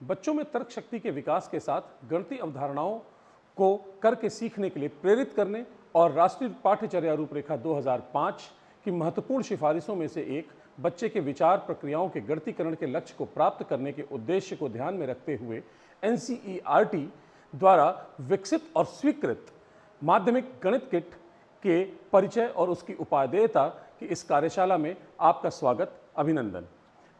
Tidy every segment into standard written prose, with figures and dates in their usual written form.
बच्चों में तर्क शक्ति के विकास के साथ गणितीय अवधारणाओं को करके सीखने के लिए प्रेरित करने और राष्ट्रीय पाठ्यचर्या रूपरेखा 2005 की महत्वपूर्ण सिफारिशों में से एक बच्चे के विचार प्रक्रियाओं के गणितीकरण के लक्ष्य को प्राप्त करने के उद्देश्य को ध्यान में रखते हुए एनसीईआरटी द्वारा विकसित और स्वीकृत माध्यमिक गणित किट के परिचय और उसकी उपादेयता की इस कार्यशाला में आपका स्वागत, अभिनंदन।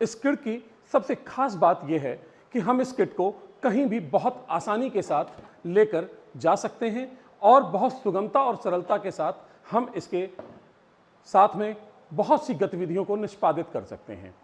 इस किट की सबसे खास बात यह है कि हम इस किट को कहीं भी बहुत आसानी के साथ लेकर जा सकते हैं और बहुत सुगमता और सरलता के साथ हम इसके साथ में बहुत सी गतिविधियों को निष्पादित कर सकते हैं।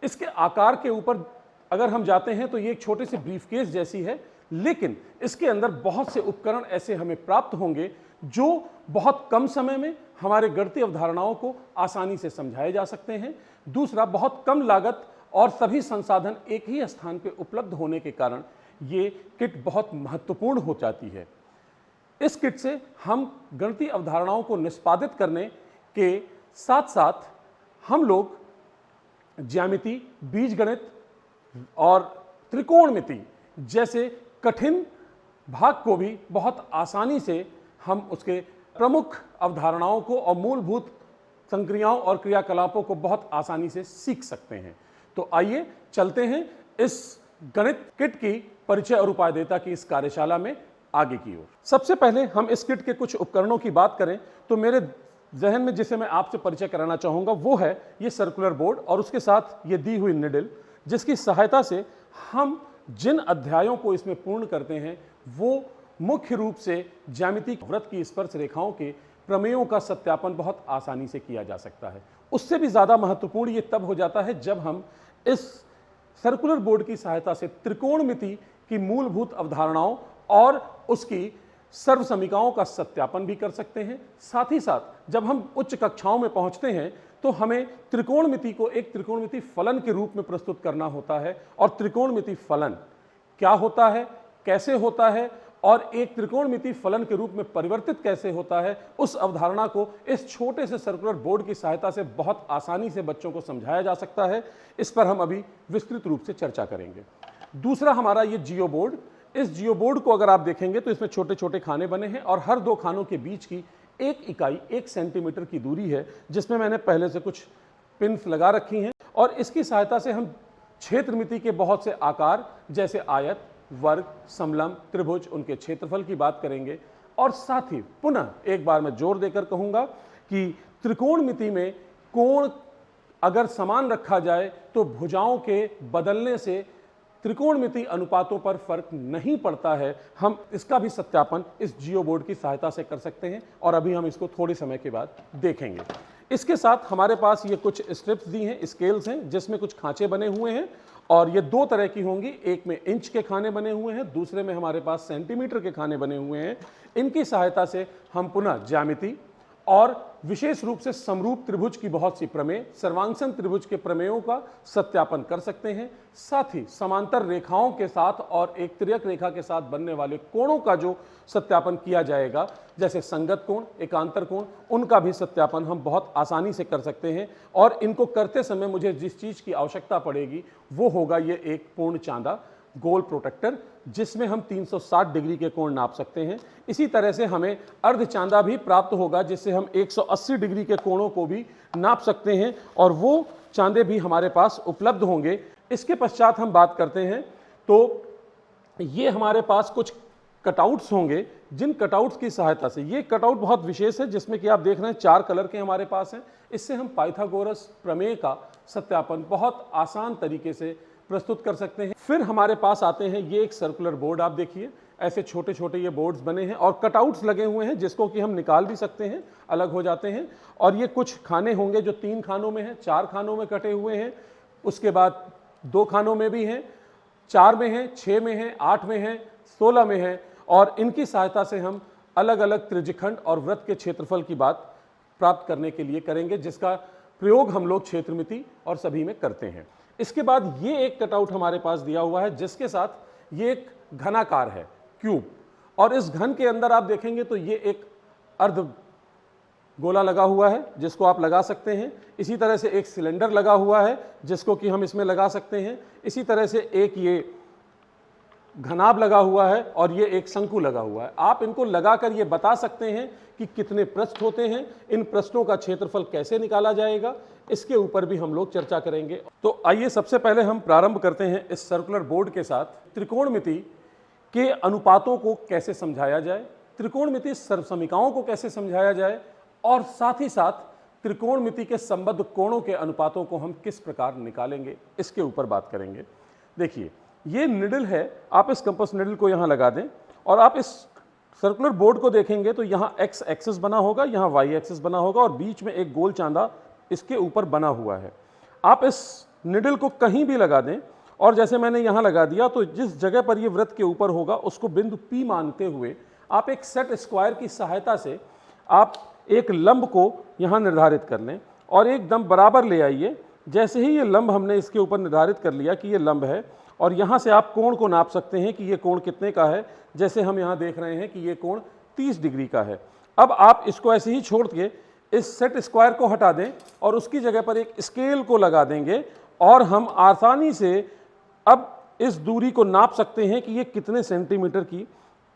इसके आकार के ऊपर अगर हम जाते हैं तो ये एक छोटे से ब्रीफकेस जैसी है, लेकिन इसके अंदर बहुत से उपकरण ऐसे हमें प्राप्त होंगे जो बहुत कम समय में हमारे गणितीय अवधारणाओं को आसानी से समझाए जा सकते हैं। दूसरा, बहुत कम लागत और सभी संसाधन एक ही स्थान पर उपलब्ध होने के कारण ये किट बहुत महत्वपूर्ण हो जाती है। इस किट से हम गणितीय अवधारणाओं को निष्पादित करने के साथ साथ हम लोग ज्यामिति, बीजगणित और त्रिकोणमिति जैसे कठिन भाग को भी बहुत आसानी से हम उसके प्रमुख अवधारणाओं को और मूलभूत संक्रियाओं और क्रियाकलापों को बहुत आसानी से सीख सकते हैं। तो आइए चलते हैं इस गणित किट की परिचय और उपादेयता की इस कार्यशाला में आगे की ओर। सबसे पहले हम इस किट के कुछ उपकरणों की बात करें तो मेरे जहन में जिसे मैं आपसे परिचय कराना चाहूंगा वो है ये सर्कुलर बोर्ड और उसके साथ ये दी हुई निडल, जिसकी सहायता से हम जिन अध्यायों को इसमें पूर्ण करते हैं वो मुख्य रूप से ज्यामिति वृत्त की स्पर्श रेखाओं के प्रमेयों का सत्यापन बहुत आसानी से किया जा सकता है। उससे भी ज्यादा महत्वपूर्ण ये तब हो जाता है जब हम इस सर्कुलर बोर्ड की सहायता से त्रिकोणमिति की मूलभूत अवधारणाओं और उसकी सर्व समीकरणों का सत्यापन भी कर सकते हैं। साथ ही साथ जब हम उच्च कक्षाओं में पहुंचते हैं तो हमें त्रिकोणमिति को एक त्रिकोणमिति फलन के रूप में प्रस्तुत करना होता है और त्रिकोणमिति फलन क्या होता है, कैसे होता है और एक त्रिकोणमिति फलन के रूप में परिवर्तित कैसे होता है, उस अवधारणा को इस छोटे से सर्कुलर बोर्ड की सहायता से बहुत आसानी से बच्चों को समझाया जा सकता है। इस पर हम अभी विस्तृत रूप से चर्चा करेंगे। दूसरा हमारा ये जियो बोर्ड। इस जियो बोर्ड को अगर आप देखेंगे तो इसमें छोटे छोटे खाने बने हैं और हर दो खानों के बीच की एक इकाई 1 सेंटीमीटर की दूरी है, जिसमें मैंने पहले से कुछ पिन्स लगा रखी हैं और इसकी सहायता से हम क्षेत्रमिति के बहुत से आकार जैसे आयत, वर्ग, समलंब, त्रिभुज, उनके क्षेत्रफल की बात करेंगे। और साथ ही पुनः एक बार मैं जोर देकर कहूंगा कि त्रिकोणमिति में कोण अगर समान रखा जाए तो भुजाओं के बदलने से त्रिकोणमिति अनुपातों पर फर्क नहीं पड़ता है। हम इसका भी सत्यापन इस जियो बोर्ड की सहायता से कर सकते हैं और अभी हम इसको थोड़े समय के बाद देखेंगे। इसके साथ हमारे पास ये कुछ स्ट्रिप्स दी हैं, स्केल्स हैं, जिसमें कुछ खांचे बने हुए हैं और ये दो तरह की होंगी। एक में इंच के खाने बने हुए हैं, दूसरे में हमारे पास सेंटीमीटर के खाने बने हुए हैं। इनकी सहायता से हम पुनः ज्यामिति और विशेष रूप से समरूप त्रिभुज की बहुत सी प्रमेय, सर्वांगसन त्रिभुज के प्रमेयों का सत्यापन कर सकते हैं। साथ ही समांतर रेखाओं के साथ और एक तिर्यक रेखा के साथ बनने वाले कोणों का जो सत्यापन किया जाएगा, जैसे संगत कोण, एकांतर कोण, उनका भी सत्यापन हम बहुत आसानी से कर सकते हैं। और इनको करते समय मुझे जिस चीज की आवश्यकता पड़ेगी वो होगा ये एक पूर्ण चांदा गोल प्रोटेक्टर, जिसमें हम 360 डिग्री के कोण नाप सकते हैं। इसी तरह से हमें अर्ध चांदा भी प्राप्त होगा, जिससे हम 180 डिग्री के कोणों को भी नाप सकते हैं और वो चांदे भी हमारे पास उपलब्ध होंगे। इसके पश्चात हम बात करते हैं तो ये हमारे पास कुछ कटआउट्स होंगे, जिन कटआउट्स की सहायता से, ये कटआउट बहुत विशेष है जिसमें कि आप देख रहे हैं 4 कलर के हमारे पास हैं। इससे हम पाइथागोरस प्रमेय का सत्यापन बहुत आसान तरीके से प्रस्तुत कर सकते हैं। फिर हमारे पास आते हैं ये एक सर्कुलर बोर्ड, आप देखिए ऐसे छोटे छोटे ये बोर्ड्स बने हैं और कटआउट्स लगे हुए हैं जिसको कि हम निकाल भी सकते हैं, अलग हो जाते हैं। और ये कुछ खाने होंगे जो 3 खानों में हैं, 4 खानों में कटे हुए हैं, उसके बाद 2 खानों में भी हैं, 4 में हैं, 6 में हैं, 8 में हैं, 16 में हैं और इनकी सहायता से हम अलग अलग त्रिज्यखंड और वृत्त के क्षेत्रफल की बात प्राप्त करने के लिए करेंगे, जिसका प्रयोग हम लोग क्षेत्रमिति और सभी में करते हैं। इसके बाद ये एक कटआउट हमारे पास दिया हुआ है जिसके साथ ये एक घनाकार है, क्यूब, और इस घन के अंदर आप देखेंगे तो ये एक अर्ध गोला लगा हुआ है जिसको आप लगा सकते हैं। इसी तरह से एक सिलेंडर लगा हुआ है जिसको कि हम इसमें लगा सकते हैं। इसी तरह से एक ये घनाभ लगा हुआ है और ये एक शंकु लगा हुआ है। आप इनको लगाकर ये बता सकते हैं कि कितने पृष्ठ होते हैं, इन पृष्ठों का क्षेत्रफल कैसे निकाला जाएगा, इसके ऊपर भी हम लोग चर्चा करेंगे। तो आइए सबसे पहले हम प्रारंभ करते हैं इस सर्कुलर बोर्ड के साथ। त्रिकोणमिति के अनुपातों को कैसे समझाया जाए, त्रिकोणमिति सर्वसमीकाओं को कैसे समझाया जाए, और साथ ही साथ त्रिकोणमिति के संबद्ध कोणों के अनुपातों को हम किस प्रकार निकालेंगे, इसके ऊपर बात करेंगे। देखिए, ये निडल है, आप इस कंपास निडल को यहां लगा दें और आप इस सर्कुलर बोर्ड को देखेंगे तो यहां एक्स एक्सिस बना होगा, यहां वाई एक्सिस बना होगा और बीच में एक गोल चांदा इसके ऊपर बना हुआ है। आप इस निडल को कहीं भी लगा दें और जैसे मैंने यहां लगा दिया, तो जिस जगह पर यह वृत्त के ऊपर होगा उसको बिंदु P मानते हुए आप एक सेट स्क्वायर की सहायता से आप एक लंब को यहां निर्धारित कर लें और एकदम बराबर ले आइए। जैसे ही ये लंब हमने इसके ऊपर निर्धारित कर लिया कि ये लंब है, और यहां से आप कोण को नाप सकते हैं कि ये कोण कितने का है। जैसे हम यहां देख रहे हैं कि ये कोण 30 डिग्री का है। अब आप इसको ऐसे ही छोड़ के इस सेट स्क्वायर को हटा दें और उसकी जगह पर एक स्केल को लगा देंगे और हम आसानी से अब इस दूरी को नाप सकते हैं कि ये कितने सेंटीमीटर की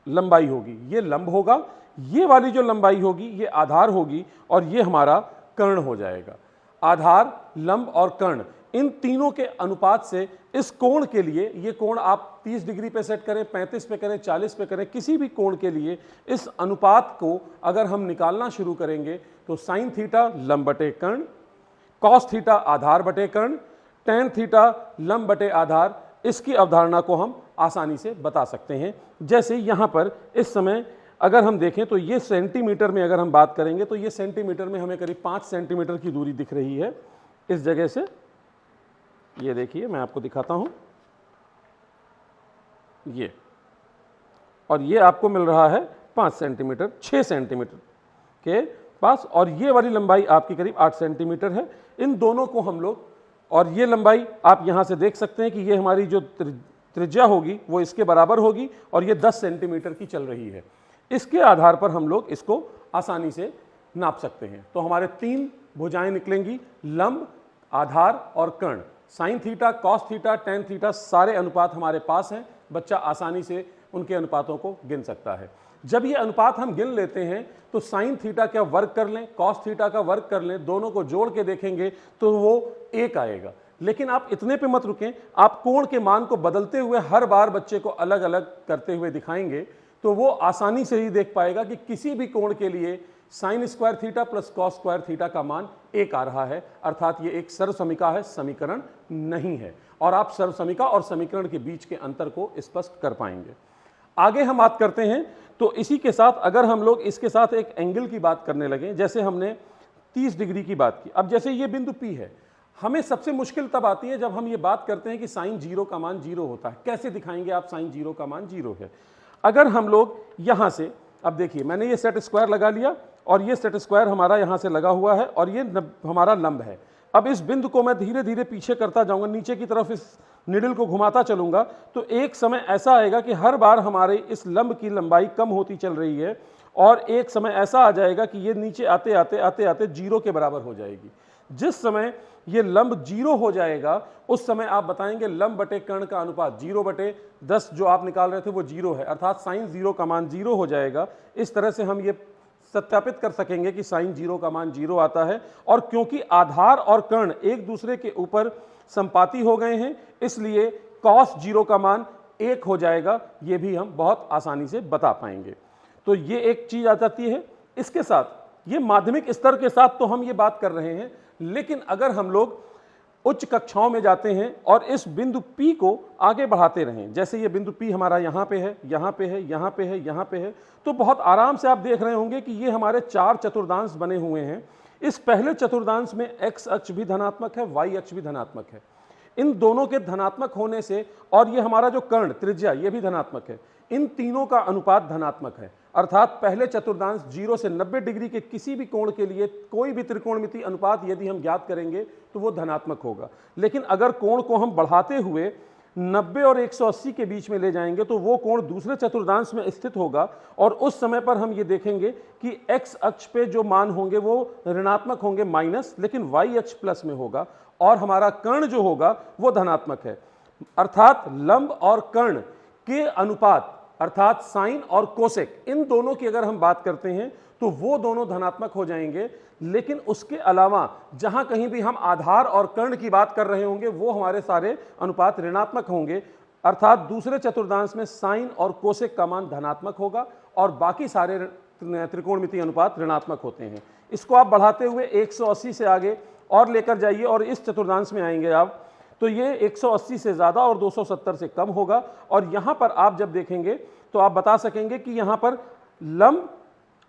लंबाई होगी। ये लंब होगा, ये वाली जो लंबाई होगी ये आधार होगी और ये हमारा कर्ण हो जाएगा। आधार, लंब और कर्ण, इन तीनों के अनुपात से इस कोण के लिए, ये कोण आप 30 डिग्री पे सेट करें, 35 पे करें, 40 पे करें, किसी भी कोण के लिए इस अनुपात को अगर हम निकालना शुरू करेंगे तो साइन थीटा लंब बटे कर्ण, कॉस थीटा आधार बटे कर्ण, टेन थीटा लंब बटे आधार, इसकी अवधारणा को हम आसानी से बता सकते हैं। जैसे यहां पर इस समय अगर हम देखें तो ये सेंटीमीटर में अगर हम बात करेंगे तो ये सेंटीमीटर में हमें करीब 5 सेंटीमीटर की दूरी दिख रही है इस जगह से। ये देखिए, मैं आपको दिखाता हूं, ये, और ये आपको मिल रहा है 5 सेंटीमीटर, 6 सेंटीमीटर के पास, और ये वाली लंबाई आपकी करीब 8 सेंटीमीटर है। इन दोनों को हम लोग, और ये लंबाई आप यहां से देख सकते हैं कि ये हमारी जो त्रिज्या होगी वो इसके बराबर होगी और ये 10 सेंटीमीटर की चल रही है। इसके आधार पर हम लोग इसको आसानी से नाप सकते हैं। तो हमारे 3 भुजाएं निकलेंगी, लंब, आधार और कर्ण। Sine theta, cos theta, tan theta, सारे अनुपात हमारे पास हैं। बच्चा आसानी से उनके अनुपातों को गिन सकता है। जब ये अनुपात हम गिन लेते हैं तो साइन थीटा का वर्ग कर लें, कॉस थीटा का वर्ग कर लें, दोनों को जोड़ के देखेंगे तो वो 1 आएगा। लेकिन आप इतने पे मत रुकें, आप कोण के मान को बदलते हुए हर बार बच्चे को अलग अलग करते हुए दिखाएंगे तो वो आसानी से ही देख पाएगा कि किसी भी कोण के लिए sine square theta plus cos square theta का मान 1 आ रहा है, अर्थात ये एक सर्वसमीका है, समीकरण नहीं है। और आप सर्वसमीका और समीकरण के बीच के अंतर को स्पष्ट कर पाएंगे। आगे हम बात करते हैं तो इसी के साथ अगर हम लोग इसके साथ एक एंगल की बात करने लगे, जैसे हमने 30 डिग्री की बात की। अब जैसे ये बिंदु P है, हमें सबसे मुश्किल तब आती है जब हम ये बात करते हैं कि साइन 0 का मान 0 होता है। कैसे दिखाएंगे आप साइन 0 का मान 0 है? अगर हम लोग यहां से, अब देखिए मैंने ये सेट स्क्वायर लगा लिया और ये सेट स्क्वायर हमारा यहां से लगा हुआ है और ये हमारा लंब है। अब इस बिंदु को मैं धीरे धीरे पीछे करता जाऊंगा, नीचे की तरफ इस निडल को घुमाता चलूंगा, तो एक समय ऐसा आएगा कि हर बार हमारे इस लंब की लंबाई कम होती चल रही है और एक समय ऐसा आ जाएगा कि ये नीचे आते आते आते आते 0 के बराबर हो जाएगी। जिस समय ये लंब 0 हो जाएगा उस समय आप बताएंगे लंब बटे कर्ण का अनुपात 0/10 जो आप निकाल रहे थे वो 0 है, अर्थात साइन 0 का मान 0 हो जाएगा। इस तरह से हम ये सत्यापित कर सकेंगे कि साइन 0 का मान 0 आता है। और क्योंकि आधार और कर्ण एक दूसरे के ऊपर संपाती हो गए हैं इसलिए कॉस 0 का मान 1 हो जाएगा। ये भी हम बहुत आसानी से बता पाएंगे। तो ये एक चीज आ जाती है। इसके साथ ये माध्यमिक स्तर के साथ तो हम ये बात कर रहे हैं, लेकिन अगर हम लोग उच्च कक्षाओं में जाते हैं और इस बिंदु P को आगे बढ़ाते रहें, जैसे ये बिंदु P हमारा यहाँ पे है, यहाँ पे है, यहाँ पे है, यहाँ पे है, तो बहुत आराम से आप देख रहे होंगे कि ये हमारे 4 चतुर्दांश बने हुए हैं। इस पहले चतुर्दांश में x अक्ष भी धनात्मक है, y अक्ष भी धनात्मक है। इन दोनों के धनात्मक होने से, और ये हमारा जो कर्ण त्रिज्या ये भी धनात्मक है, इन तीनों का अनुपात धनात्मक है। अर्थात पहले चतुर्दांश 0 से 90 डिग्री के किसी भी कोण के लिए कोई भी त्रिकोणमिति अनुपात यदि हम ज्ञात करेंगे तो वो धनात्मक होगा। लेकिन अगर कोण को हम बढ़ाते हुए 90 और 180 के बीच में ले जाएंगे तो वो कोण दूसरे चतुर्दांश में स्थित होगा और उस समय पर हम ये देखेंगे कि x अक्ष पे जो मान होंगे वो ऋणात्मक होंगे माइनस, लेकिन y अक्ष प्लस में होगा और हमारा कर्ण जो होगा वो धनात्मक है। अर्थात लंब और कर्ण के अनुपात अर्थात साइन और कोसेक, इन दोनों की अगर हम बात करते हैं तो वो दोनों धनात्मक हो जाएंगे। लेकिन उसके अलावा जहां कहीं भी हम आधार और कर्ण की बात कर रहे होंगे वो हमारे सारे अनुपात ऋणात्मक होंगे, अर्थात दूसरे चतुर्थांश में साइन और कोसेक का मान धनात्मक होगा और बाकी सारे त्रिकोणमितीय अनुपात ऋणात्मक होते हैं। इसको आप बढ़ाते हुए 180 से आगे और लेकर जाइए और इस चतुर्थांश में आएंगे आप तो ये 180 से ज्यादा और 270 से कम होगा। और यहां पर आप जब देखेंगे तो आप बता सकेंगे कि यहां पर लंब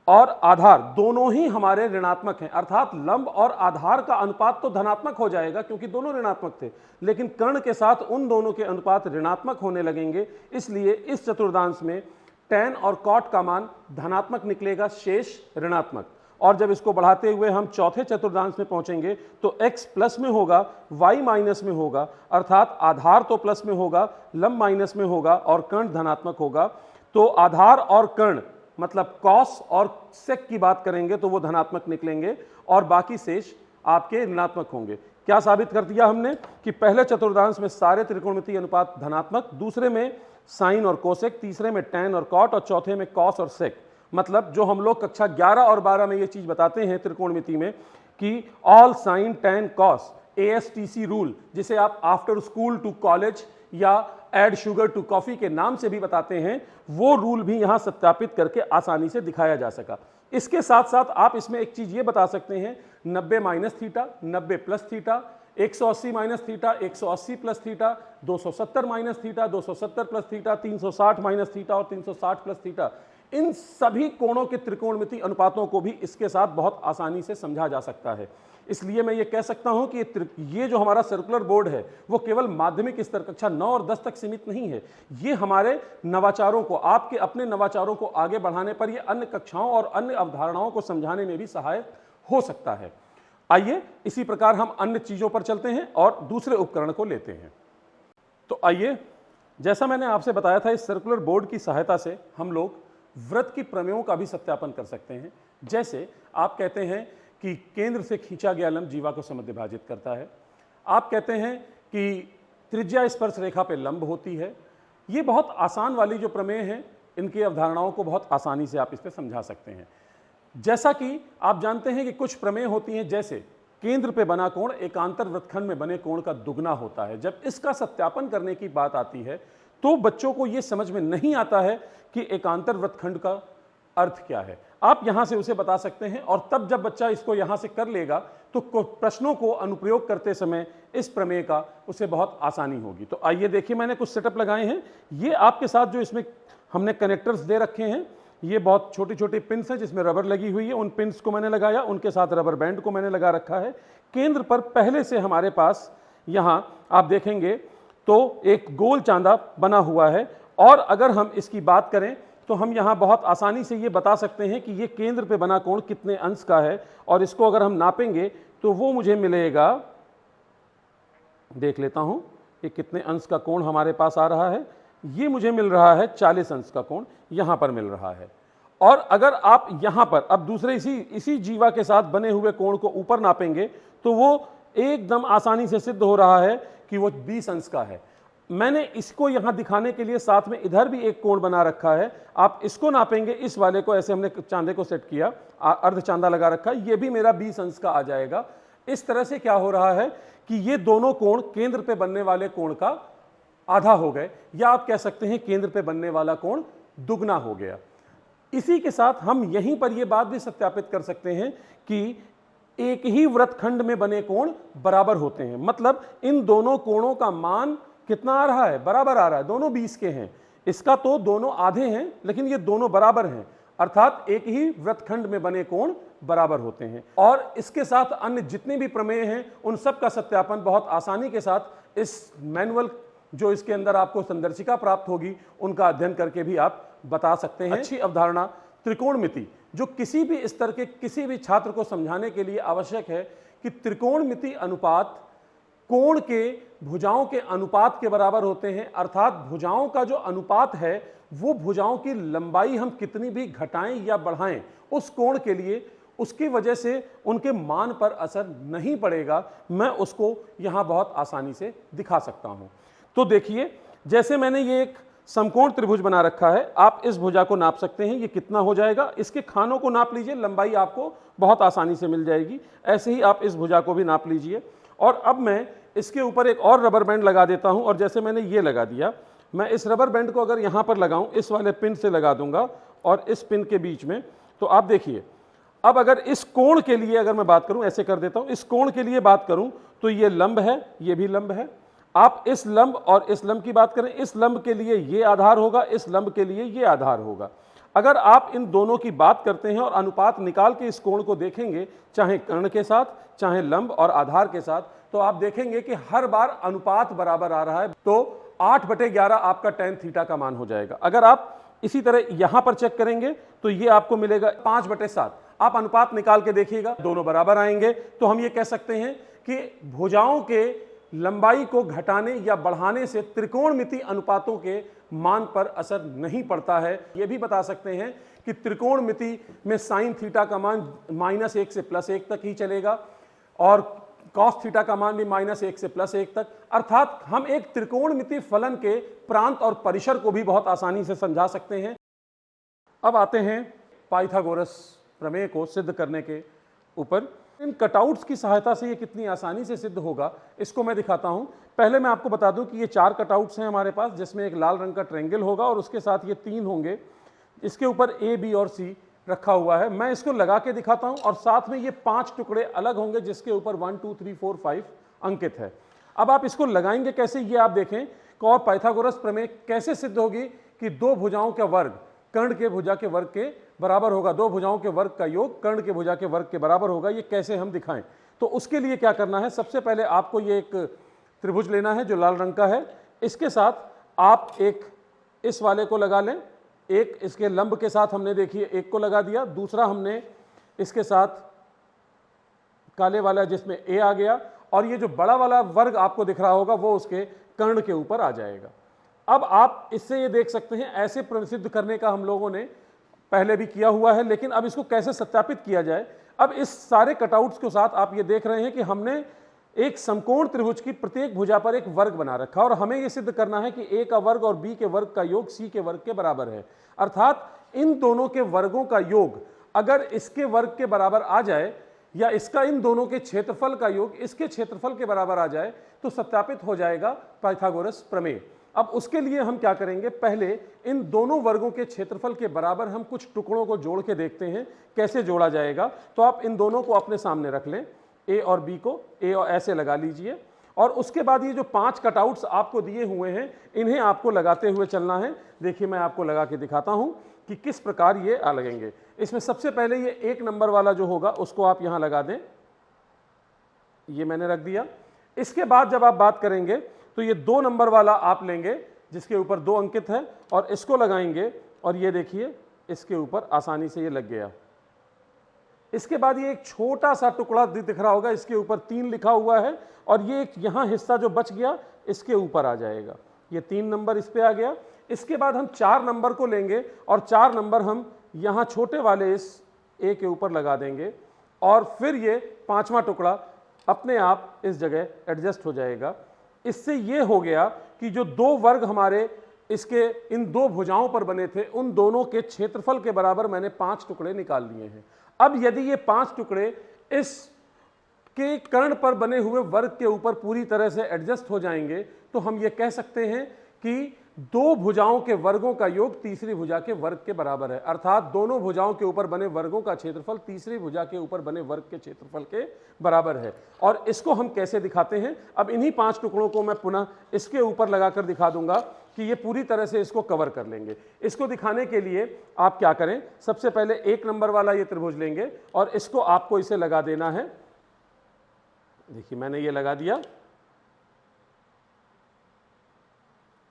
और आधार दोनों ही हमारे ऋणात्मक हैं, अर्थात लंब और आधार का अनुपात तो धनात्मक हो जाएगा क्योंकि दोनों ऋणात्मक थे, लेकिन कर्ण के साथ उन दोनों के अनुपात ऋणात्मक होने लगेंगे। इसलिए इस चतुर्थांश में tan और cot का मान धनात्मक निकलेगा, शेष ऋणात्मक। और जब इसको बढ़ाते हुए हम चौथे चतुर्थांश में पहुंचेंगे तो x प्लस में होगा, y माइनस में होगा, अर्थात आधार तो प्लस में होगा, लंब माइनस में होगा और कर्ण धनात्मक होगा। तो आधार और कर्ण मतलब cos और sec की बात करेंगे तो वो धनात्मक निकलेंगे और बाकी शेष आपके ऋणात्मक होंगे। क्या साबित कर दिया हमने कि पहले चतुर्थांश में सारे त्रिकोणमितीय अनुपात धनात्मक, दूसरे में साइन और कोसेक, तीसरे में tan और cot और चौथे में cos और sec। मतलब जो हम लोग कक्षा 11 और 12 में ये चीज बताते हैं त्रिकोणमिति में कि all sine tan cos ASTC rule, जिसे आप आफ्टर स्कूल टू कॉलेज या एड शुगर टू कॉफी के नाम से भी बताते हैं, वो रूल भी यहां सत्यापित करके आसानी से दिखाया जा सका। इसके साथ साथ आप इसमें एक चीज ये बता सकते हैं 90 minus theta, 90 plus theta, 180 minus theta, 180 plus theta, 270 minus theta, 270 plus theta, 360 minus theta और 360 प्लस थीटा, इन सभी कोणों के त्रिकोणमिति अनुपातों को भी इसके साथ बहुत आसानी से समझा जा सकता है। इसलिए मैं ये कह सकता हूं कि ये जो हमारा सर्कुलर बोर्ड है वो केवल माध्यमिक स्तर कक्षा 9 और 10 तक सीमित नहीं है। ये हमारे नवाचारों को, आपके अपने नवाचारों को आगे बढ़ाने पर, ये अन्य कक्षाओं और अन्य अवधारणाओं को समझाने में भी सहायक हो सकता है। आइए इसी प्रकार हम अन्य चीजों पर चलते हैं और दूसरे उपकरण को लेते हैं। तो आइए, जैसा मैंने आपसे बताया था, इस सर्कुलर बोर्ड की सहायता से हम लोग वृत्त की प्रमेयों का भी सत्यापन कर सकते हैं। जैसे आप कहते हैं कि केंद्र से खींचा गया लंब जीवा को समद्विभाजित करता है, आप कहते हैं कि त्रिज्या स्पर्श रेखा पे लंब होती है। ये बहुत आसान वाली जो प्रमेय हैं, इनकी अवधारणाओं को बहुत आसानी से आप इस पे समझा सकते हैं। जैसा कि आप जानते हैं कि कुछ प्रमेय होती हैं, जैसे केंद्र पे बना कोण एकांतर वृत्तखंड में बने कोण का दुगना होता है। जब इसका सत्यापन करने की बात आती है तो बच्चों को यह समझ में नहीं आता है कि एकांतर वृत्तखंड का अर्थ क्या है। आप यहां से उसे बता सकते हैं और तब जब बच्चा इसको यहां से कर लेगा तो प्रश्नों को अनुप्रयोग करते समय इस प्रमेय का उसे बहुत आसानी होगी। तो आइए देखिए, मैंने कुछ सेटअप लगाए हैं। ये आपके साथ जो इसमें हमने कनेक्टर्स दे रखे हैं, ये बहुत छोटी छोटी पिन्स हैं जिसमें रबर लगी हुई है। उन पिन्स को मैंने लगाया, उनके साथ रबर बैंड को मैंने लगा रखा है। केंद्र पर पहले से हमारे पास यहां आप देखेंगे तो एक गोल चांदा बना हुआ है और अगर हम इसकी बात करें तो हम यहां बहुत आसानी से ये बता सकते हैं कि ये केंद्र पे बना कोण कितने अंश का है और इसको अगर हम नापेंगे तो वो मुझे मिलेगा, देख लेता हूं कि कितने अंश का कोण हमारे पास आ रहा है। ये मुझे मिल रहा है 40 अंश का कोण यहां पर मिल रहा है। और अगर आप यहां पर अब दूसरे इसी जीवा के साथ बने हुए कोण को ऊपर नापेंगे तो वो एकदम आसानी से सिद्ध हो रहा है कि वो 20 अंश का है। मैंने इसको यहां दिखाने के लिए साथ में इधर भी एक कोण बना रखा है। आप इसको नापेंगे, इस वाले को ऐसे हमने चांदे को सेट किया, अर्ध चांदा लगा रखा है, ये भी मेरा 20 अंश का आ जाएगा। इस तरह से क्या हो रहा है कि ये दोनों कोण केंद्र पे बनने वाले कोण का आधा हो गए, या आप कह सकते हैं केंद्र पे बनने वाला कोण दुगना हो गया। इसी के साथ हम यहीं पर यह बात भी सत्यापित कर सकते हैं कि एक ही वृत्तखंड में बने कोण बराबर होते हैं। मतलब इन दोनों कोणों का मान कितना आ रहा है, बराबर आ रहा है, दोनों 20 के हैं। इसका तो दोनों आधे हैं लेकिन ये दोनों बराबर हैं, अर्थात एक ही वृत्तखंड में बने कोण बराबर होते हैं। और इसके साथ अन्य जितने भी प्रमेय हैं उन सब का सत्यापन बहुत आसानी के साथ इस मैनुअल जो इसके अंदर आपको संदर्शिका प्राप्त होगी उनका अध्ययन करके भी आप बता सकते हैं। अच्छी अवधारणा त्रिकोणमिति जो किसी भी स्तर के किसी भी छात्र को समझाने के लिए आवश्यक है कि त्रिकोणमिति अनुपात कोण के भुजाओं के अनुपात के बराबर होते हैं। अर्थात भुजाओं का जो अनुपात है वो भुजाओं की लंबाई हम कितनी भी घटाएं या बढ़ाएं उस कोण के लिए उसकी वजह से उनके मान पर असर नहीं पड़ेगा। मैं उसको यहां बहुत आसानी से दिखा सकता हूं। तो देखिए, जैसे मैंने ये एक समकोण त्रिभुज बना रखा है। आप इस भुजा को नाप सकते हैं, ये कितना हो जाएगा। इसके खानों को नाप लीजिए, लंबाई आपको बहुत आसानी से मिल जाएगी। ऐसे ही आप इस भुजा को भी नाप लीजिए। और अब मैं इसके ऊपर एक और रबर बैंड लगा देता हूं, और जैसे मैंने ये लगा दिया, मैं इस रबर बैंड को अगर यहां पर लगाऊं, इस वाले पिन से लगा दूंगा और इस पिन के बीच में, तो आप देखिए अब अगर इस कोण के लिए अगर मैं बात करूं, ऐसे कर देता हूं, इस कोण के लिए बात करूं तो ये लंब है, ये भी लंब है। आप इस लंब और इस लंब की बात करें, इस लंब के लिए ये आधार होगा, इस लंब के लिए ये आधार होगा। अगर आप इन दोनों की बात करते हैं और अनुपात निकाल के इस कोण को देखेंगे, चाहे कर्ण के साथ, चाहे लंब और आधार के साथ, तो आप देखेंगे कि हर बार अनुपात बराबर आ रहा है। तो 8/11 आपका tan थीटा का मान हो जाएगा। अगर आप इसी तरह यहां पर चेक करेंगे तो ये आपको मिलेगा 5/7। आप अनुपात निकाल के देखिएगा, दोनों बराबर आएंगे। तो हम ये कह सकते हैं कि भुजाओं के लंबाई को घटाने या बढ़ाने से त्रिकोणमिति अनुपातों के मान पर असर नहीं पड़ता है। यह भी बता सकते हैं कि त्रिकोणमिति में साइन थीटा का मान -1 से +1 तक ही चलेगा, और कॉस थीटा का मान भी -1 से +1 तक। अर्थात हम एक त्रिकोणमिति फलन के प्रांत और परिसर को भी बहुत आसानी से समझा सकते हैं। अब आते हैं पाइथागोरस प्रमेय को सिद्ध करने के ऊपर। इन कटआउट्स की सहायता से ये कितनी आसानी से सिद्ध होगा, इसको मैं दिखाता हूं। पहले मैं आपको बता दूं कि ये 4 कटआउट्स हैं हमारे पास, जिसमें एक लाल रंग का ट्रायंगल होगा और उसके साथ ये 3 होंगे। इसके ऊपर A, B और C रखा हुआ है। मैं इसको लगा के दिखाता हूं, और साथ में ये 5 टुकड़े अलग होंगे जिसके ऊपर 1 2 3 4 5 अंकित है। अब आप इसको लगाएंगे कैसे, ये आप देखें। और पाइथागोरस प्रमेय कैसे सिद्ध होगी कि दो भुजाओं का वर्ग कर्ण के भुजा के वर्ग के बराबर होगा, दो भुजाओं के वर्ग का योग कर्ण के भुजा के वर्ग के बराबर होगा, ये कैसे हम दिखाएं। तो उसके लिए क्या करना है, सबसे पहले आपको ये एक त्रिभुज लेना है जो लाल रंग का है। इसके साथ आप एक इस वाले को लगा लें, एक इसके लंब के साथ हमने देखिए एक को लगा दिया, दूसरा हमने इसके साथ काले वाला जिसमें ए आ गया, और ये जो बड़ा वाला वर्ग आपको दिख रहा होगा वो उसके कर्ण के ऊपर आ जाएगा। अब आप इससे ये देख सकते हैं, ऐसे प्रसिद्ध करने का हम लोगों ने पहले भी किया हुआ है, लेकिन अब इसको कैसे सत्यापित किया जाए। अब इस सारे कटआउट्स के साथ आप ये देख रहे हैं कि हमने एक समकोण त्रिभुज की प्रत्येक भुजा पर एक वर्ग बना रखा, और हमें यह सिद्ध करना है कि ए का वर्ग और बी के वर्ग का योग सी के वर्ग के बराबर है। अर्थात इन दोनों के वर्गों का योग अगर इसके वर्ग के बराबर आ जाए, या इसका इन दोनों के क्षेत्रफल का योग इसके क्षेत्रफल के बराबर आ जाए, तो सत्यापित हो जाएगा पाइथागोरस प्रमेय। अब उसके लिए हम क्या करेंगे, पहले इन दोनों वर्गों के क्षेत्रफल के बराबर हम कुछ टुकड़ों को जोड़ के देखते हैं कैसे जोड़ा जाएगा। तो आप इन दोनों को अपने सामने रख लें, ए और बी को ए और ऐसे लगा लीजिए, और उसके बाद ये जो 5 कटआउट्स आपको दिए हुए हैं इन्हें आपको लगाते हुए चलना है। देखिए मैं आपको लगा के दिखाता हूं कि किस प्रकार ये आ लगेंगे। इसमें सबसे पहले ये 1 नंबर वाला जो होगा उसको आप यहां लगा दें, ये मैंने रख दिया। इसके बाद जब आप बात करेंगे तो ये 2 नंबर वाला आप लेंगे जिसके ऊपर 2 अंकित है, और इसको लगाएंगे, और ये देखिए इसके ऊपर आसानी से ये लग गया। इसके बाद ये एक छोटा सा टुकड़ा दिख रहा होगा, इसके ऊपर 3 लिखा हुआ है, और ये एक यहां हिस्सा जो बच गया इसके ऊपर आ जाएगा, ये 3 नंबर इस पे आ गया। इसके बाद हम 4 नंबर को लेंगे, और 4 नंबर हम यहां छोटे वाले इस ए के ऊपर लगा देंगे, और फिर ये 5वां टुकड़ा अपने आप इस जगह एडजस्ट हो जाएगा। इससे ये हो गया कि जो 2 वर्ग हमारे इसके इन 2 भुजाओं पर बने थे उन दोनों के क्षेत्रफल के बराबर मैंने 5 टुकड़े निकाल लिए हैं। अब यदि ये 5 टुकड़े इस के कर्ण पर बने हुए वर्ग के ऊपर पूरी तरह से एडजस्ट हो जाएंगे, तो हम ये कह सकते हैं कि 2 भुजाओं के वर्गों का योग तीसरी भुजा के वर्ग के बराबर है। अर्थात दोनों भुजाओं के ऊपर बने वर्गों का क्षेत्रफल तीसरी भुजा के ऊपर बने वर्ग के क्षेत्रफल के बराबर है। और इसको हम कैसे दिखाते हैं, अब इन्हीं 5 टुकड़ों को मैं पुनः इसके ऊपर लगाकर दिखा दूंगा कि ये पूरी तरह से इसको कवर कर लेंगे। इसको दिखाने के लिए आप क्या करें, सबसे पहले 1 नंबर वाला ये त्रिभुज लेंगे, और इसको आपको इसे लगा देना है। देखिए मैंने ये लगा दिया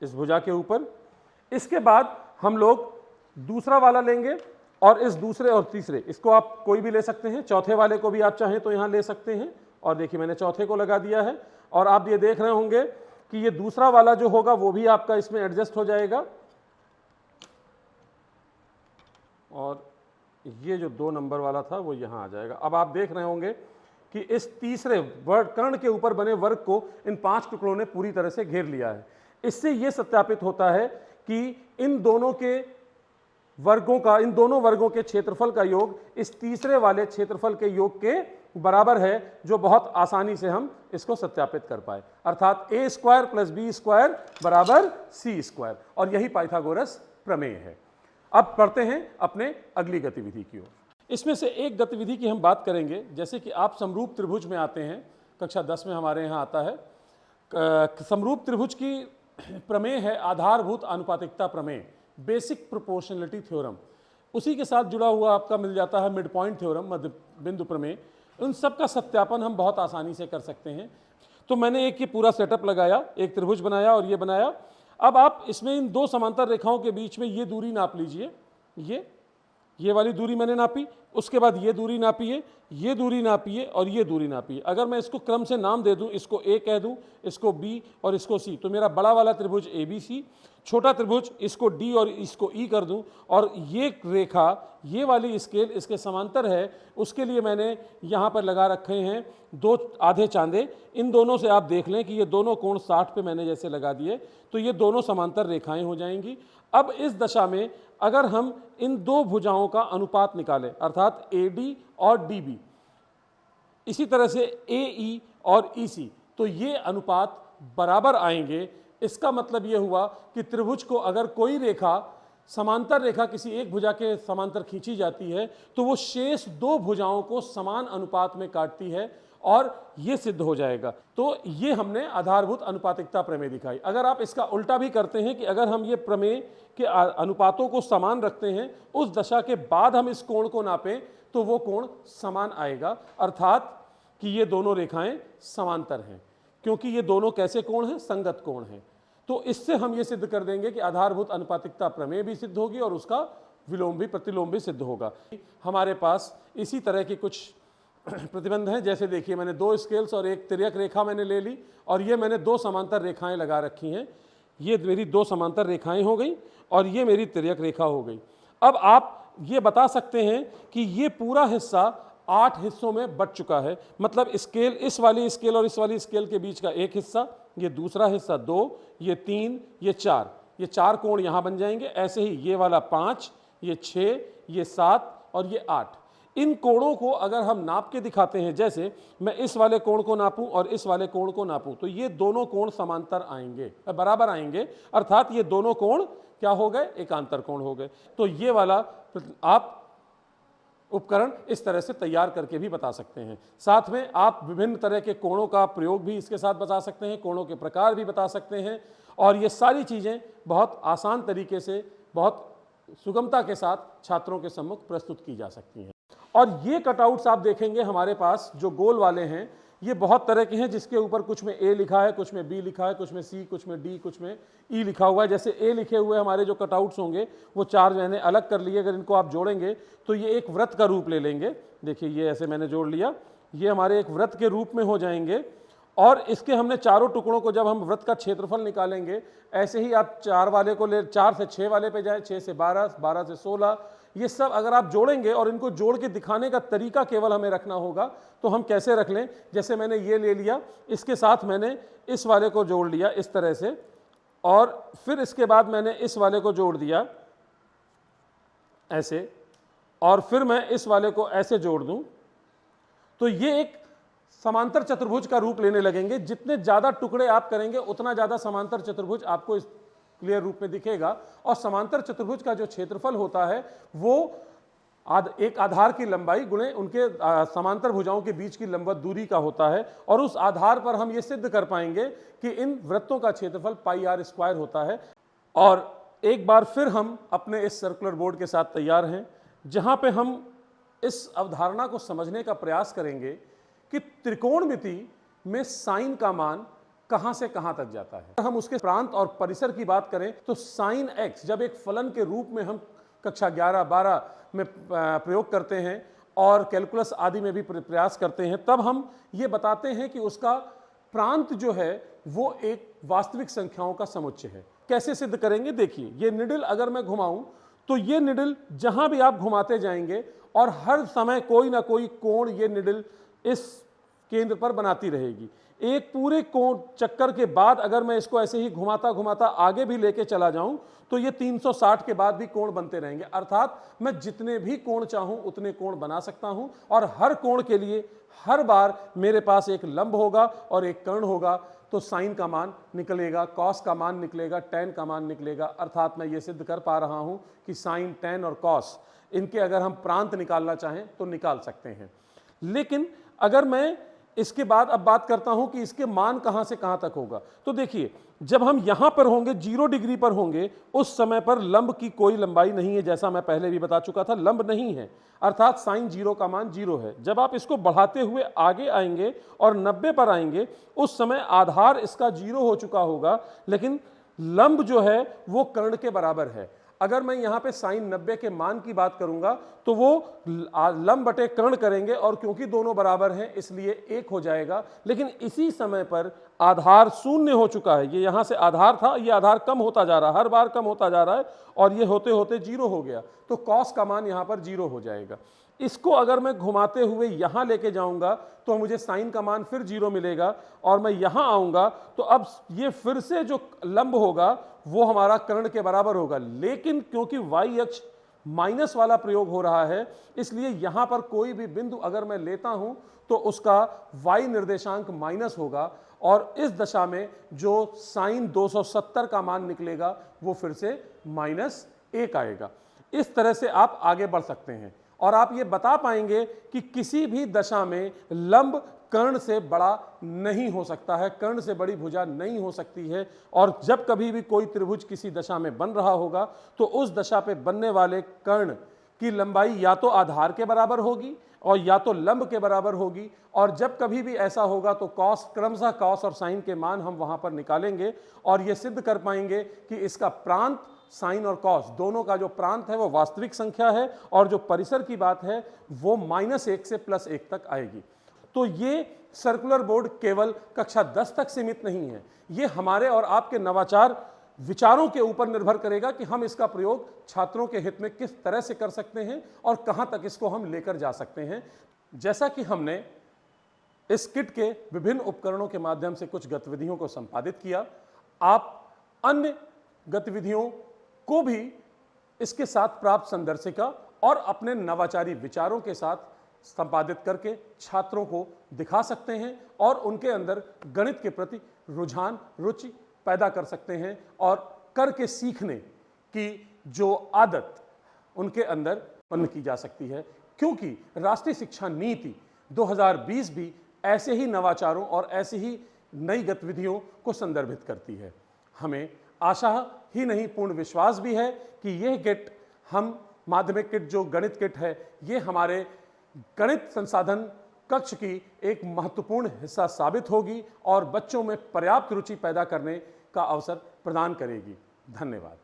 इस भुजा के ऊपर। इसके बाद हम लोग दूसरा वाला लेंगे, और इस दूसरे और तीसरे, इसको आप कोई भी ले सकते हैं, चौथे वाले को भी आप चाहें तो यहां ले सकते हैं। और देखिए मैंने चौथे को लगा दिया है, और आप ये देख रहे होंगे कि ये दूसरा वाला जो होगा वो भी आपका इसमें एडजस्ट हो जाएगा, और ये जो 2 नंबर वाला था वो यहां आ जाएगा। अब आप देख रहे होंगे कि इस तीसरे वर्ग कर्ण के ऊपर बने वर्ग को इन 5 टुकड़ों ने पूरी तरह से घेर लिया है। इससे यह सत्यापित होता है कि इन दोनों वर्गों के क्षेत्रफल का योग इस तीसरे वाले क्षेत्रफल के योग के बराबर है, जो बहुत आसानी से हम इसको सत्यापित कर पाए, अर्थात a square plus B square बराबर c स्क्वायर, और यही पाइथागोरस प्रमेय है। अब पढ़ते हैं अपने अगली गतिविधि की ओर। इसमें से एक गतिविधि की हम बात करेंगे, जैसे कि आप समरूप त्रिभुज में आते हैं, कक्षा 10 में हमारे यहाँ आता है। समरूप त्रिभुज की प्रमेय है आधारभूत आनुपातिकता प्रमेय, बेसिक प्रोपोर्शनलिटी थ्योरम। उसी के साथ जुड़ा हुआ आपका मिल जाता है मिड पॉइंट थ्योरम, मध्य बिंदु प्रमेय। उन सब का सत्यापन हम बहुत आसानी से कर सकते हैं। तो मैंने एक ये पूरा सेटअप लगाया, एक त्रिभुज बनाया और ये बनाया। अब आप इसमें इन दो समांतर रेखाओं के बीच में ये दूरी नाप लीजिए, ये वाली दूरी मैंने नापी, उसके बाद ये दूरी नापिए, ये दूरी नापिए और ये दूरी नापिए। अगर मैं इसको क्रम से नाम दे दूं, इसको ए कह दूं, इसको बी और इसको सी, तो मेरा बड़ा वाला त्रिभुज ए बी सी, छोटा त्रिभुज इसको डी और इसको ई कर दूं, और ये रेखा, ये वाली स्केल इसके समांतर है, उसके लिए मैंने यहाँ पर लगा रखे हैं दो आधे चांदे। इन दोनों से आप देख लें कि ये दोनों कोण 60 पे मैंने जैसे लगा दिए, तो ये दोनों समांतर रेखाएं हो जाएंगी। अब इस दशा में अगर हम इन दो भुजाओं का अनुपात निकालें, अर्थात AD और DB, इसी तरह से AE और EC, तो ये अनुपात बराबर आएंगे। इसका मतलब ये हुआ कि त्रिभुज को अगर कोई रेखा, समांतर रेखा किसी एक भुजा के समांतर खींची जाती है, तो वो शेष दो भुजाओं को समान अनुपात में काटती है, और ये सिद्ध हो जाएगा। तो ये हमने आधारभूत अनुपातिकता प्रमेय दिखाई। अगर आप इसका उल्टा भी करते हैं कि अगर हम ये प्रमेय के अनुपातों को समान रखते हैं, उस दशा के बाद हम इस कोण को नापें, तो वो कोण समान आएगा, अर्थात कि ये दोनों रेखाएं समांतर हैं, क्योंकि ये दोनों कैसे कोण हैं? संगत कोण हैं। तो इससे हम ये सिद्ध कर देंगे कि आधारभूत अनुपातिकता प्रमेय भी सिद्ध होगी और उसका विलोम भी, प्रतिलोम भी सिद्ध होगा। हमारे पास इसी तरह की कुछ प्रतिबंध हैं। जैसे देखिए, मैंने दो स्केल्स और एक तिर्यक रेखा मैंने ले ली, और ये मैंने दो समांतर रेखाएं लगा रखी हैं। ये मेरी दो समांतर रेखाएं हो गई और ये मेरी तिर्यक रेखा हो गई। अब आप ये बता सकते हैं कि ये पूरा हिस्सा 8 हिस्सों में बट चुका है। मतलब स्केल, इस वाली स्केल और इस वाली स्केल के बीच का एक हिस्सा, ये दूसरा हिस्सा 2, ये 3, ये 4, ये 4 कोण यहाँ बन जाएंगे। ऐसे ही ये वाला 5, ये 6, ये 7 और ये 8। इन कोणों को अगर हम नाप के दिखाते हैं, जैसे मैं इस वाले कोण को नापूं और इस वाले कोण को नापूं, तो ये दोनों कोण समांतर आएंगे, बराबर आएंगे, अर्थात ये दोनों कोण क्या हो गए? एकांतर कोण हो गए। तो ये वाला आप उपकरण इस तरह से तैयार करके भी बता सकते हैं। साथ में आप विभिन्न तरह के कोणों का प्रयोग भी इसके साथ बता सकते हैं, कोणों के प्रकार भी बता सकते हैं, और ये सारी चीज़ें बहुत आसान तरीके से, बहुत सुगमता के साथ छात्रों के सम्मुख प्रस्तुत की जा सकती हैं। और ये कटआउट्स आप देखेंगे हमारे पास जो गोल वाले हैं, ये बहुत तरह के हैं, जिसके ऊपर कुछ में A लिखा है, कुछ में B लिखा है, कुछ में C, कुछ में D, कुछ में E लिखा हुआ है। जैसे A लिखे हुए हमारे जो कटआउट्स होंगे, वो 4 मैंने अलग कर लिए। अगर इनको आप जोड़ेंगे तो ये एक वृत्त का रूप ले लेंगे। देखिए, ये ऐसे मैंने जोड़ लिया, ये हमारे एक वृत्त के रूप में हो जाएंगे। और इसके हमने चारों टुकड़ों को, जब हम वृत्त का क्षेत्रफल निकालेंगे, ऐसे ही आप 4 वाले को ले, 4 से 6 वाले पे जाए, 6 से 12, 12 से 16, ये सब अगर आप जोड़ेंगे, और इनको जोड़ के दिखाने का तरीका केवल हमें रखना होगा। तो हम कैसे रख लें? जैसे मैंने ये ले लिया, इसके साथ मैंने इस वाले को जोड़ लिया इस तरह से, और फिर इसके बाद मैंने इस वाले को जोड़ दिया ऐसे, और फिर मैं इस वाले को ऐसे जोड़ दूं, तो ये एक समांतर चतुर्भुज का रूप लेने लगेंगे। जितने ज़्यादा टुकड़े आप करेंगे, उतना ज़्यादा समांतर चतुर्भुज आपको इस क्लियर रूप में दिखेगा। और समांतर चतुर्भुज का जो क्षेत्रफल होता है, वो एक आधार की लंबाई गुणे उनके समांतर भुजाओं के बीच की लंबवत दूरी का होता है। और उस आधार पर हम ये सिद्ध कर पाएंगे कि इन वृत्तों का क्षेत्रफल πr² होता है। और एक बार फिर हम अपने इस सर्कुलर बोर्ड के साथ तैयार हैं, जहां पे हम इस अवधारणा को समझने का प्रयास करेंगे कि त्रिकोणमिति में साइन का मान कहां से कहां तक जाता है। हम उसके प्रांत और परिसर की बात करें, तो साइन x जब एक फलन के रूप में हम कक्षा 11, 12 में प्रयोग करते हैं और कैलकुलस आदि में भी प्रयास करते हैं, तब हम ये बताते हैं कि उसका प्रांत जो है वो एक वास्तविक संख्याओं का समुच्चय है। कैसे सिद्ध करेंगे? देखिए, ये निडल अगर मैं घुमाऊं, तो ये निडल जहां भी आप घुमाते जाएंगे और हर समय कोई ना कोई कोण ये निडल इस केंद्र पर बनाती रहेगी। एक पूरे कोण चक्कर के बाद अगर मैं इसको ऐसे ही घुमाता घुमाता आगे भी लेके चला जाऊं तो ये 360 के बाद भी कोण बनते रहेंगे। अर्थात मैं जितने भी कोण चाहूं उतने कोण बना सकता हूं और हर कोण के लिए हर बार मेरे पास एक लंब होगा और एक कर्ण होगा, तो साइन का मान निकलेगा, कॉस का मान निकलेगा, टैन का मान निकलेगा। अर्थात मैं ये सिद्ध कर पा रहा हूं कि साइन, टैन और कॉस इनके अगर हम प्रांत निकालना चाहें तो निकाल सकते हैं। लेकिन अगर मैं इसके बाद अब बात करता हूं कि इसके मान कहां से कहां तक होगा, तो देखिए जब हम यहां पर होंगे 0 डिग्री पर होंगे उस समय पर लंब की कोई लंबाई नहीं है, जैसा मैं पहले भी बता चुका था, लंब नहीं है, अर्थात साइन 0 का मान 0 है। जब आप इसको बढ़ाते हुए आगे आएंगे और 90 पर आएंगे उस समय आधार इसका 0 हो चुका होगा, लेकिन लंब जो है वो कर्ण के बराबर है। अगर मैं यहां पे साइन 90 के मान की बात करूंगा तो वो लंब बटे कर्ण करेंगे और क्योंकि दोनों बराबर हैं इसलिए 1 हो जाएगा। लेकिन इसी समय पर आधार 0 हो चुका है, ये यहां से आधार था, ये आधार कम होता जा रहा है, हर बार कम होता जा रहा है और ये होते होते 0 हो गया, तो कॉस का मान यहां पर 0 हो जाएगा। इसको अगर मैं घुमाते हुए यहां लेके जाऊंगा तो मुझे साइन का मान फिर 0 मिलेगा और मैं यहां आऊंगा तो अब ये फिर से जो लंब होगा वो हमारा कर्ण के बराबर होगा। लेकिन क्योंकि y अक्ष माइनस वाला प्रयोग हो रहा है इसलिए यहां पर कोई भी बिंदु अगर मैं लेता हूं तो उसका y निर्देशांक माइनस होगा और इस दशा में जो साइन 270 का मान निकलेगा वो फिर से -1 आएगा। इस तरह से आप आगे बढ़ सकते हैं और आप ये बता पाएंगे कि किसी भी दशा में लंब कर्ण से बड़ा नहीं हो सकता है, कर्ण से बड़ी भुजा नहीं हो सकती है। और जब कभी भी कोई त्रिभुज किसी दशा में बन रहा होगा तो उस दशा पे बनने वाले कर्ण की लंबाई या तो आधार के बराबर होगी और या तो लंब के बराबर होगी। और जब कभी भी ऐसा होगा तो कॉस, क्रमशः कॉस और साइन के मान हम वहां पर निकालेंगे और ये सिद्ध कर पाएंगे कि इसका प्रांत साइन और कॉस दोनों का जो प्रांत है वो वास्तविक संख्या है और जो परिसर की बात है वो -1 से +1 तक आएगी। तो ये सर्कुलर बोर्ड केवल कक्षा 10 तक सीमित नहीं है, ये हमारे और आपके नवाचार विचारों के ऊपर निर्भर करेगा कि हम इसका प्रयोग छात्रों के हित में किस तरह से कर सकते हैं और कहां तक इसको हम लेकर जा सकते हैं। जैसा कि हमने इस किट के विभिन्न उपकरणों के माध्यम से कुछ गतिविधियों को संपादित किया, आप अन्य गतिविधियों को भी इसके साथ प्राप्त संदर्शिका और अपने नवाचारी विचारों के साथ संपादित करके छात्रों को दिखा सकते हैं और उनके अंदर गणित के प्रति रुझान, रुचि पैदा कर सकते हैं और करके सीखने की जो आदत उनके अंदर उत्पन्न की जा सकती है। क्योंकि राष्ट्रीय शिक्षा नीति 2020 भी ऐसे ही नवाचारों और ऐसी ही नई गतिविधियों को संदर्भित करती है। हमें आशा ही नहीं पूर्ण विश्वास भी है कि यह किट, हम माध्यमिक किट जो गणित किट है, ये हमारे गणित संसाधन कक्ष की एक महत्वपूर्ण हिस्सा साबित होगी और बच्चों में पर्याप्त रुचि पैदा करने का अवसर प्रदान करेगी। धन्यवाद।